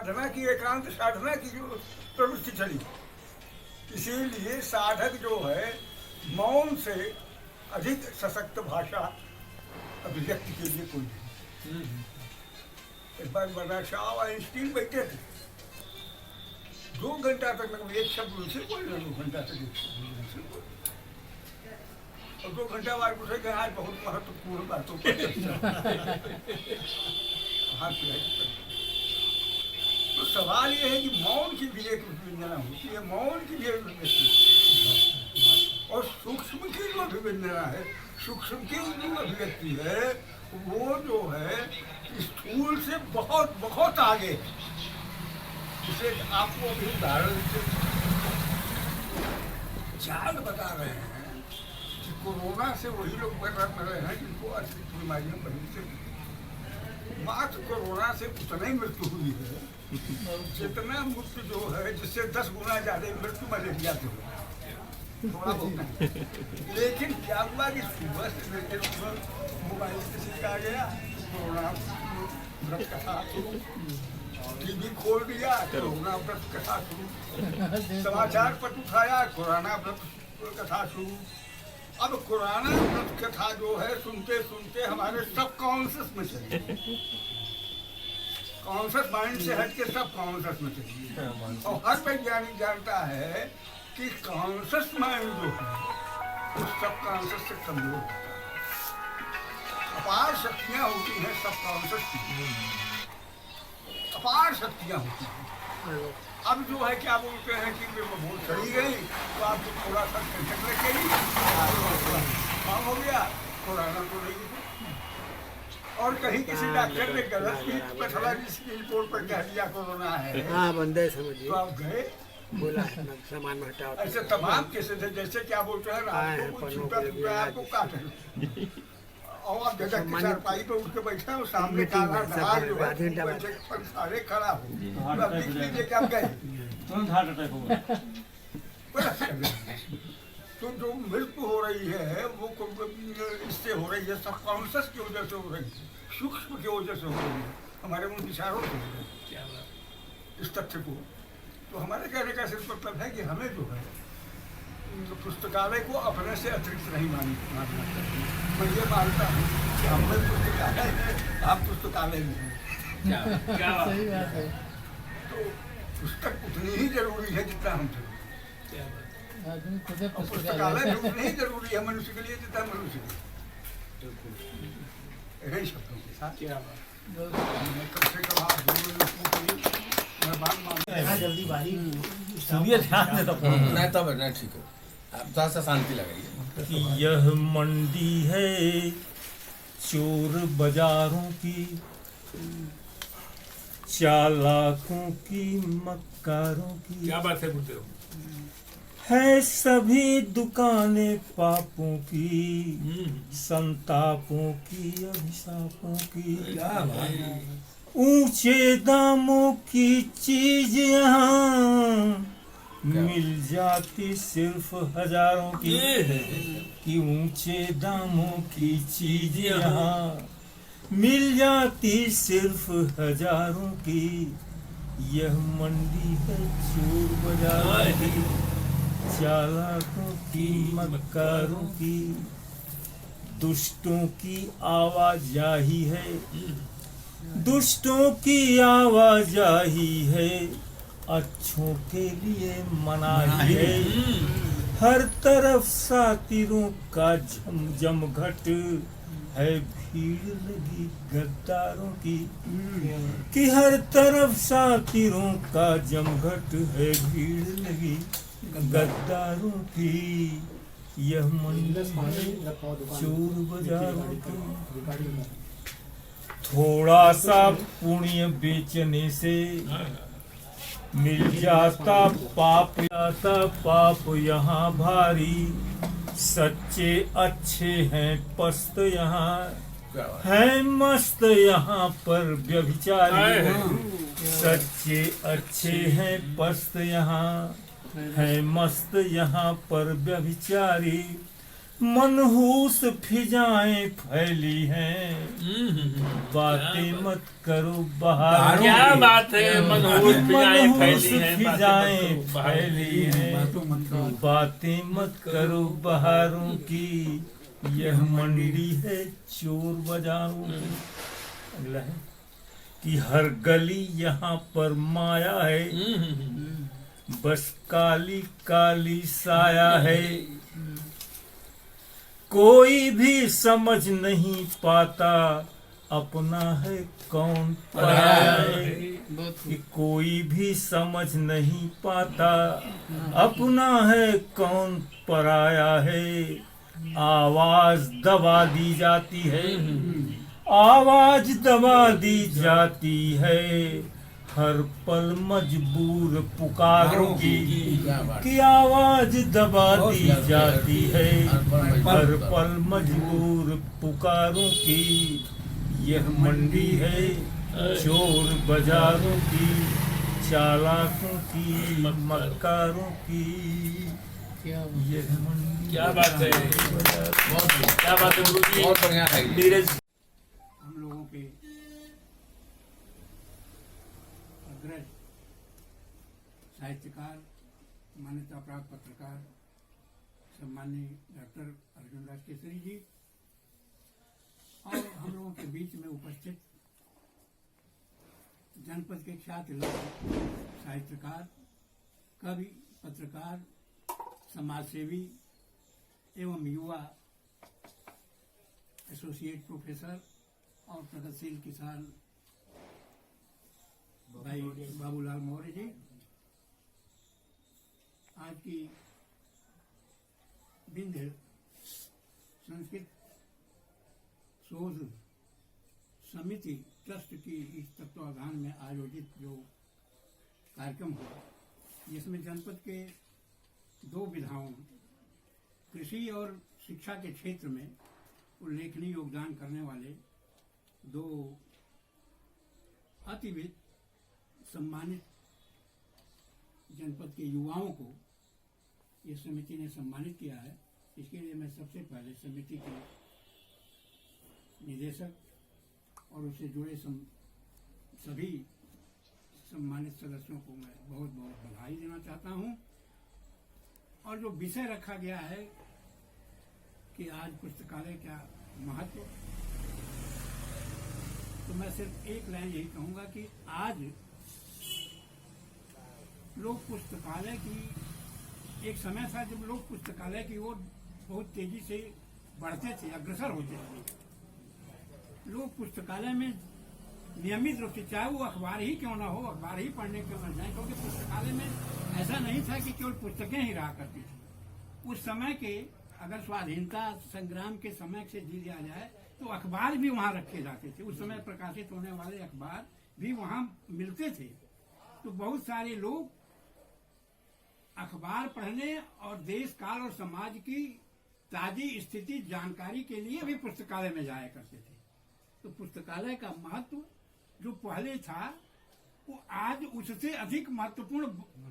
साधना की, एकांत साधना की जो प्रवृत्ति चली, इसीलिए साधक जो है मौन से अधिक सशक्त भाषा अभिव्यक्ति के लिए कोई नहीं। एक बार बड़ा शाह आइंस्टीन बैठे थे, 2 घंटा तक लगभग एक शब्द उनसे बोले, 2 घंटा तक एक शब्द उनसे बोले, और 2 घंटा बाद पूछे कि आज बहुत महत्वपूर्ण बातों पर तो सवाल ये है कि मौन की भी एक विभिन्नता होती है, मौन की भी एक अभिव्यक्ति, और सूक्ष्म की जो अभिव्यंजना है, सूक्ष्म की जो अभिव्यक्ति है, वो जो है स्थूल से बहुत बहुत आगे। इसे आपको अभी उदाहरण से जान बता रहे हैं कि कोरोना से वही लोग मर रहे हैं जिनको अतिरिक्त बीमारियां पहले से, मात्र कोरोना से उतना ही मृत्यु हुई है जितना मृत्यु जो है, जिससे 10 गुना ज्यादा मृत्यु मलेरिया से हुई, थोड़ा बहुत नहीं। लेकिन क्या हुआ कि सुबह से लेकर सुबह मोबाइल किसी का आ गया, कोरोना व्रत कथा शुरू, टीवी खोल दिया, कोरोना व्रत कथा शुरू, समाचार पत्र उठाया, कोरोना व्रत कथा शुरू। अब कोरोना व्रत कथा जो है सुनते सुनते हमारे सब कॉन्शियस में चली, कॉन्शियस माइंड से हट के सब कॉन्शियस में चली, और हर वैज्ञानिक जानता है कि कॉन्शियस माइंड जो है उस सब कॉन्शियस से कमजोर होता है। अपार शक्तियाँ होती हैं सब कॉन्शियस की, अपार शक्तियाँ होती हैं। अब जो है क्या बोलते हैं कि बहुत चढ़ी गई तो आपको थोड़ा सा टेंशन लग गई, काम हो गया, कोरोना तो नहीं। और कहीं किसी डॉक्टर ने गलत भी पैथोलॉजिस्ट की रिपोर्ट पर कह दिया कोरोना है, बंदे समझिए, तो आप गए, बोला सामान हटाओ। ऐसे तमाम केसेस है, जैसे क्या बोलते हैं रात को छुपा छुपा आपको काटे, और आप जगह की चारपाई पे उठ के बैठे हो, सामने काला ढाल जो है पर सारे खड़ा हो, अब देख लीजिए कि आप गए, तो जो मृत्यु हो रही है वो इससे हो रही है, सब कॉन्शियस की वजह से हो रही है, सूक्ष्म की वजह से हो रही है, हमारे उन विचारों से हो रही है इस तथ्य को। तो हमारे कहने का सिर्फ मतलब है कि हमें जो है पुस्तकालय को अपने से अतिरिक्त नहीं मानना चाहिए। मैं ये मानता हूँ कि हमें पुस्तकालय है, आप पुस्तकालय में हैं, सही बात है। तो पुस्तक उतनी ही जरूरी है जितना हम जरूरी, आदमी खुद ही पुस्तकालय उतनी ही जरूरी है मनुष्य के लिए जितना मनुष्य के लिए। शब्दों के साथ कम से कम आप जल्दी बारी सुनिए ध्यान से, तो नहीं तब नहीं ठीक है, आप थोड़ा सा शांति लगाइए। कि यह मंडी है चोर बाजारों की, चालाकों की, मक्कारों की, क्या बात है बोलते हो? है सभी दुकानें पापों की, संतापों की, अभिशापों की। ऊंचे दामों की चीज यहाँ मिल जाती सिर्फ हजारों की, कि ऊंचे दामों की चीज यहाँ मिल जाती सिर्फ हजारों की। यह मंडी है चोर बाजारों की, चालाकों की, मक्कारों की, दुष्टों की आवाजाही है, दुष्टों की आवाजाही है, अच्छों के लिए मनाही है। हर तरफ सातिरों का जमघट है, भीड़ लगी गद्दारों की, कि हर तरफ सातिरों का जमघट है, भीड़ लगी गद्दारों की। यह मंडी चोर बाजारों की, थोड़ा सा पुण्य बेचने से मिल जाता पाप, जाता पाप यहाँ भारी। सच्चे अच्छे हैं पस्त यहाँ है, मस्त यहाँ पर व्यभिचारी। सच्चे अच्छे हैं पस्त यहाँ है, मस्त यहाँ पर व्यभिचारी। मनहूस फिजाएं फैली हैं, बातें मत करो बहारों क्या की। बात है, मनहूस फिजाएं फैली हैं, फिजाएं बातें मत करो फैली हैं, बातों मत करो। बातें मत करो बहारों की, यह मंडी है चोर बाजारों की। अगला है कि हर गली यहाँ पर माया है, बस काली काली साया है, कोई भी समझ नहीं पाता अपना है कौन पराया है। कि कोई भी समझ नहीं पाता अपना है कौन पराया है। आवाज दबा दी जाती है, आवाज दबा दी जाती है, हर पल मजबूर पुकारों की। कि आवाज दबा दी जाती है, हर पल मजबूर पुकारों की। यह मंडी है चोर बाजारों की, चालाकों की मक्कारों की। क्या यह मंडी क्या बात है, क्या बात है गुरु जी। बहुत बढ़िया है ये। नीरज हम लोगों के अग्रज साहित्यकार, मान्यता प्राप्त पत्रकार सम्माननीय डॉक्टर अर्जुन दास केसरी जी और हम लोगों के बीच में उपस्थित जनपद के ख्यात लोग, साहित्यकार, कवि, पत्रकार, समाजसेवी एवं युवा एसोसिएट प्रोफेसर और प्रगतिशील किसान भाई बाबूलाल मौर्य जी, आज की विंध्य संस्कृत शोध समिति ट्रस्ट की इस तत्वावधान में आयोजित जो कार्यक्रम हुआ, जिसमें जनपद के दो विधाओं कृषि और शिक्षा के क्षेत्र में उल्लेखनीय योगदान करने वाले दो अतिविद सम्मानित जनपद के युवाओं को ये समिति ने सम्मानित किया है। इसके लिए मैं सबसे पहले समिति के निदेशक और उससे जुड़े सभी सम्मानित सदस्यों को मैं बहुत बहुत बधाई देना चाहता हूं। और जो विषय रखा गया है कि आज पुस्तकालय का महत्व, तो मैं सिर्फ एक लाइन यही कहूंगा कि आज लोग पुस्तकालय की, एक समय था जब लोग पुस्तकालय की ओर बहुत तेजी से बढ़ते थे, अग्रसर होते थे। लोग पुस्तकालय में नियमित रूप से, चाहे वो अखबार ही क्यों ना हो, अखबार ही पढ़ने क्यों न जाए, क्योंकि पुस्तकालय में ऐसा नहीं था कि केवल पुस्तकें ही रहा करती थी। उस समय के, अगर स्वाधीनता संग्राम के समय से जी लिया जाए तो अखबार भी वहां रखे जाते थे। उस समय प्रकाशित होने वाले अखबार भी वहां मिलते थे। तो बहुत सारे लोग अखबार पढ़ने और देश काल और समाज की ताजी स्थिति जानकारी के लिए भी पुस्तकालय में जाया करते थे। तो पुस्तकालय का महत्व जो पहले था वो आज उससे अधिक महत्वपूर्ण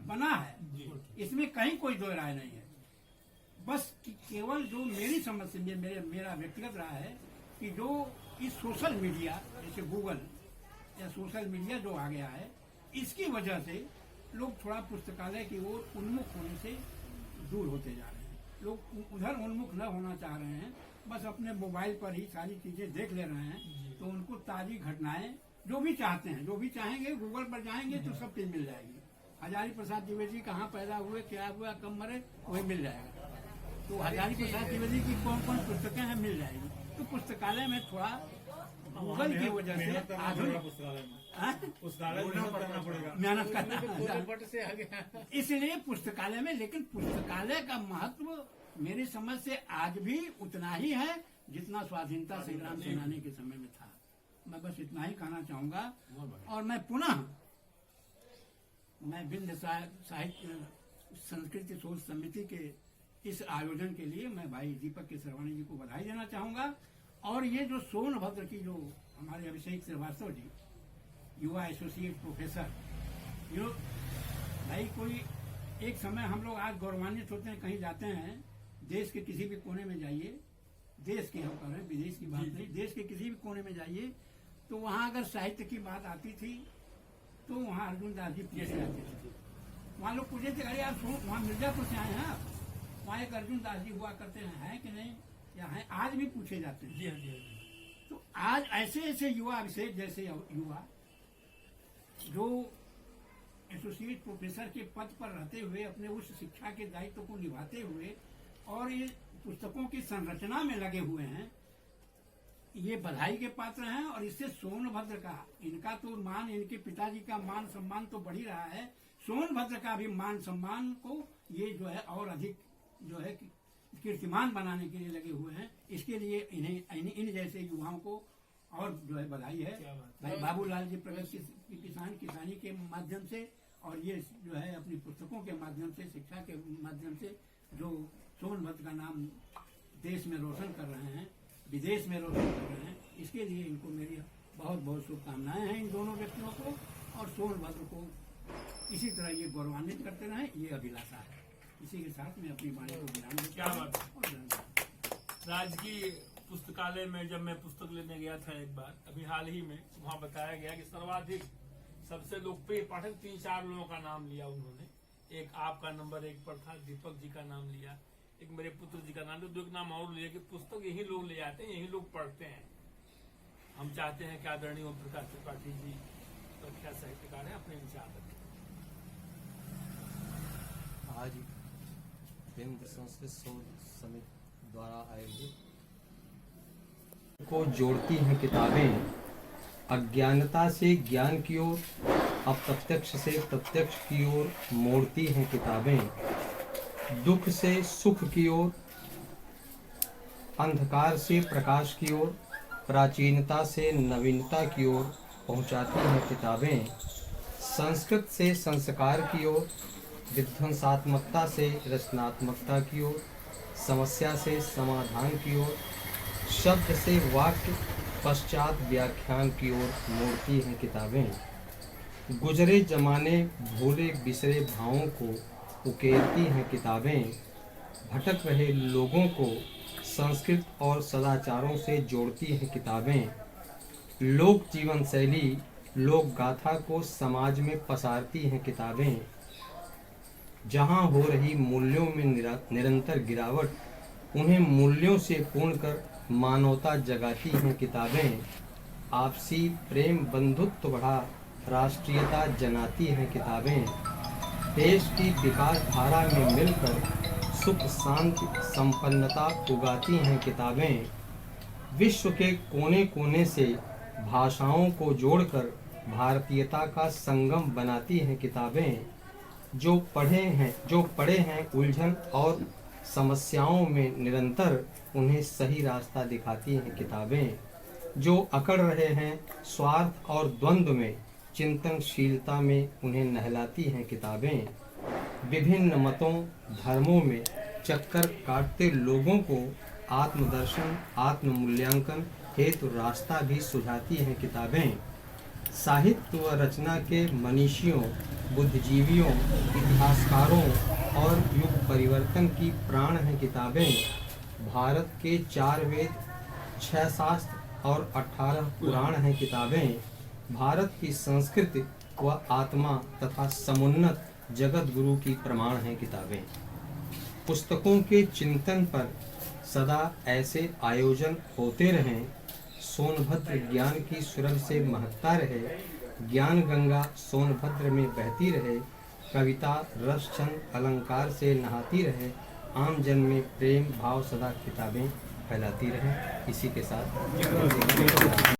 बना है, इसमें कहीं कोई दो राय नहीं है। बस केवल जो मेरी समझ से मेरा व्यक्तिगत राय है कि जो इस सोशल मीडिया, जैसे गूगल या सोशल मीडिया जो आ गया है, इसकी वजह से लोग थोड़ा पुस्तकालय की ओर उन्मुख होने से दूर होते जा रहे हैं। लोग उधर उन्मुख न होना चाह रहे हैं, बस अपने मोबाइल पर ही सारी चीजें देख ले रहे हैं। तो उनको ताजी घटनाएं जो भी चाहते हैं, जो भी चाहेंगे, गूगल पर जाएंगे तो सब चीज मिल जाएगी। हजारी प्रसाद द्विवेदी कहाँ पैदा हुए, क्या हुआ, कब मरे, वही मिल जाएगा। तो हजारी प्रसाद द्विवेदी की कौन कौन पुस्तकें हैं, मिल जाएगी। तो पुस्तकालय में थोड़ा गूगल की वजह से आधुनिक मेहनत करना, इसलिए पुस्तकालय में, लेकिन पुस्तकालय का महत्व मेरी समझ से आज भी उतना ही है जितना स्वाधीनता संग्राम सेनानी के समय में था। मैं बस इतना ही कहना चाहूंगा। और मैं पुनः विंध्य साहित्य संस्कृति शोध समिति के इस आयोजन के लिए मैं भाई दीपक के सरवाणी जी को बधाई देना चाहूंगा। और ये जो सोनभद्र की जो हमारे अभिषेक श्रीवास्तव जी, युवा एसोसिएट प्रोफेसर, भाई कोई एक समय हम लोग आज गौरवान्वित होते हैं, कहीं जाते हैं, देश के किसी भी कोने में जाइए, देश की हम कर रहे हैं, विदेश की बात नहीं, देश के किसी भी कोने में जाइए तो वहाँ अगर साहित्य की बात आती थी तो वहाँ अर्जुन दास जी पूछे जाते थे। वहाँ लोग पूछे थे, अरे यार वहाँ मिर्जापुर से आए हैं आप, वहाँ एक अर्जुन दास जी हुआ करते हैं कि नहीं, या हैं, आज भी पूछे जाते हैं। तो आज ऐसे ऐसे युवा विशेष जैसे युवा जो एसोसिएट प्रोफेसर के पद पर रहते हुए अपने उस शिक्षा के दायित्व को निभाते हुए और ये पुस्तकों की संरचना में लगे हुए हैं, ये बधाई के पात्र हैं। और इससे सोनभद्र का, इनका तो मान, इनके पिताजी का मान सम्मान तो बढ़ ही रहा है, सोनभद्र का भी मान सम्मान को ये जो है और अधिक जो है कीर्तिमान बनाने के लिए लगे हुए हैं। इसके लिए इन्हें इन जैसे युवाओं को और जो है बधाई है। भाई बाबूलाल जी प्रगति किसान किसानी के माध्यम से और ये जो है अपनी पुस्तकों के माध्यम से, शिक्षा के माध्यम से जो सोनभद्र का नाम देश में रोशन कर रहे हैं, विदेश में रोशन कर रहे हैं, इसके लिए इनको मेरी बहुत बहुत शुभकामनाएं हैं इन दोनों व्यक्तियों को। और सोनभद्र को इसी तरह ये गौरवान्वित करते रहें, ये अभिलाषा है। इसी के साथ मैं अपनी वाणी को विराम देता क्या हूं बात और धन्यवाद। राजकीय पुस्तकालय में जब मैं पुस्तक लेने गया था एक बार, अभी हाल ही में, वहाँ बताया गया कि सर्वाधिक सबसे लोकप्रिय पाठक 3-4 लोगों का नाम लिया उन्होंने। एक आपका नंबर 1 पर था, दीपक जी का नाम लिया, एक मेरे पुत्र जी का नाम लिया, 2 एक नाम और लिया कि पुस्तक यही लोग ले आते हैं, यही लोग पढ़ते हैं। हम चाहते हैं कि आदरणीय ओम प्रकाश त्रिपाठी जी प्रख्यात साहित्यकार हैं, अपने विचार रखें। आज केंद्र संस्कृत शोध समिति द्वारा आयोजित को जोड़ती हैं किताबें, अज्ञानता से ज्ञान की ओर, अप्रत्यक्ष से प्रत्यक्ष की ओर मोड़ती हैं किताबें, दुख से सुख की ओर, अंधकार से प्रकाश की ओर, प्राचीनता से नवीनता की ओर पहुंचाती हैं किताबें, संस्कृत से संस्कार की ओर, विध्वंसात्मकता से रचनात्मकता की ओर, समस्या से समाधान की ओर, शब्द से वाक्य पश्चात व्याख्यान की ओर मोड़ती हैं किताबें, गुजरे जमाने भूले बिसरे भावों को उकेरती हैं किताबें, भटक रहे लोगों को संस्कृत और सदाचारों से जोड़ती हैं किताबें, लोक जीवन शैली लोक गाथा को समाज में पसारती हैं किताबें, जहां हो रही मूल्यों में निरंतर गिरावट उन्हें मूल्यों से पूर्ण कर मानवता जगाती हैं किताबें, आपसी प्रेम बंधुत्व बढ़ा राष्ट्रीयता जनाती हैं किताबें, देश की विकास धारा में मिलकर सुख शांति संपन्नता उगाती हैं किताबें, विश्व के कोने कोने से भाषाओं को जोड़कर भारतीयता का संगम बनाती हैं किताबें, जो पढ़े हैं उलझन और समस्याओं में निरंतर उन्हें सही रास्ता दिखाती हैं किताबें, जो अकड़ रहे हैं स्वार्थ और द्वंद्व में चिंतनशीलता में उन्हें नहलाती हैं किताबें, विभिन्न मतों धर्मों में चक्कर काटते लोगों को आत्मदर्शन आत्ममूल्यांकन हेतु रास्ता भी सुझाती हैं किताबें, साहित्य व रचना के मनीषियों बुद्धिजीवियों इतिहासकारों और युग परिवर्तन की प्राण हैं किताबें, भारत के 4 वेद 6 शास्त्र और 18 पुराण हैं किताबें, भारत की संस्कृति व आत्मा तथा समुन्नत जगत गुरु की प्रमाण हैं किताबें। पुस्तकों के चिंतन पर सदा ऐसे आयोजन होते रहें, सोनभद्र ज्ञान की सुरभ से महकता रहे, ज्ञान गंगा सोनभद्र में बहती रहे, कविता रस छंद अलंकार से नहाती रहे, आम जन में प्रेम भाव सदा किताबें फैलाती रहें। इसी के साथ